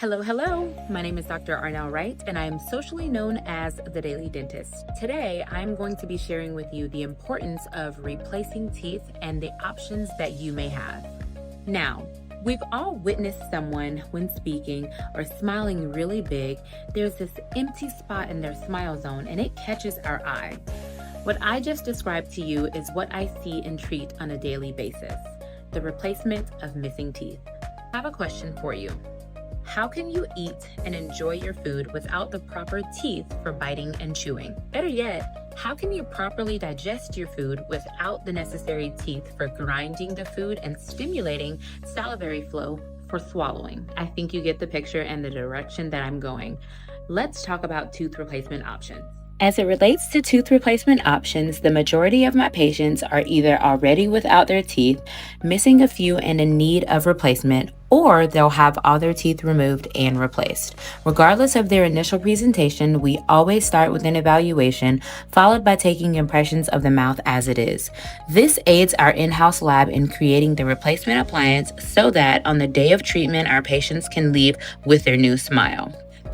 Hello, hello. My name is Dr. Wright, and I am socially known as the Daily Dentist. Today, I'm going to be sharing with you the importance of replacing teeth and the options that you may have. Now, we've all witnessed someone when speaking or smiling really big. There's this empty spot in their smile zone, and it catches our eye. What I just described to you is what I see and treat on a daily basis: the replacement of missing teeth. I have a question for you. How can you eat and enjoy your food without the proper teeth for biting and chewing? Better yet, how can you properly digest your food without the necessary teeth for grinding the food and stimulating salivary flow for swallowing? I think you get the picture and the direction that I'm going. Let's talk about tooth replacement options. As it relates to tooth replacement options, the majority of my patients are either already without their teeth, missing a few and in need of replacement, or they'll have all their teeth removed and replaced. Regardless of their initial presentation, we always start with an evaluation, followed by taking impressions of the mouth as it is. This aids our in-house lab in creating the replacement appliance so that on the day of treatment, our patients can leave with their new smile.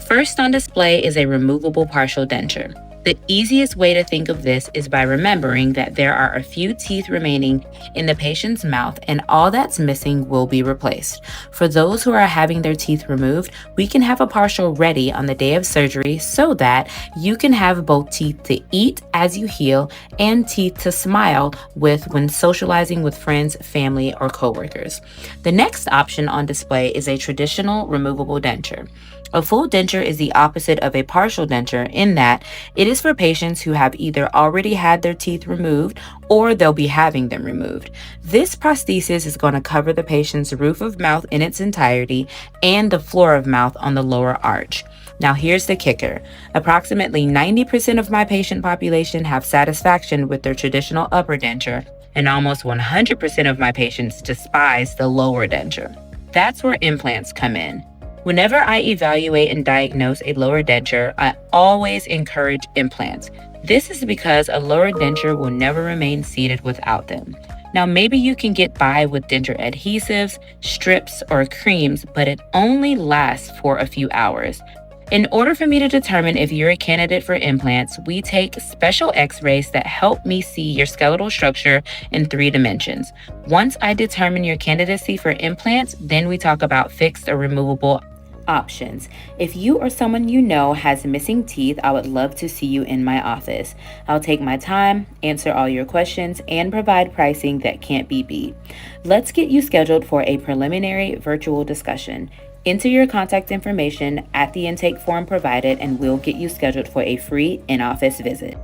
First on display is a removable partial denture. The easiest way to think of this is by remembering that there are a few teeth remaining in the patient's mouth and all that's missing will be replaced. For those who are having their teeth removed, we can have a partial ready on the day of surgery so that you can have both teeth to eat as you heal and teeth to smile with when socializing with friends, family, or coworkers. The next option on display is a traditional removable denture. A full denture is the opposite of a partial denture in that it is for patients who have either already had their teeth removed or they'll be having them removed. This prosthesis is going to cover the patient's roof of mouth in its entirety and the floor of mouth on the lower arch. Now here's the kicker. Approximately 90% of my patient population have satisfaction with their traditional upper denture, and almost 100% of my patients despise the lower denture. That's where implants come in. Whenever I evaluate and diagnose a lower denture, I always encourage implants. This is because a lower denture will never remain seated without them. Now, maybe you can get by with denture adhesives, strips, or creams, but it only lasts for a few hours. In order for me to determine if you're a candidate for implants, we take special x-rays that help me see your skeletal structure in 3 dimensions. Once I determine your candidacy for implants, then we talk about fixed or removable options. If you or someone you know has missing teeth, I would love to see you in my office. I'll take my time, answer all your questions, and provide pricing that can't be beat. Let's get you scheduled for a preliminary virtual discussion. Enter your contact information at the intake form provided, and we'll get you scheduled for a free in-office visit.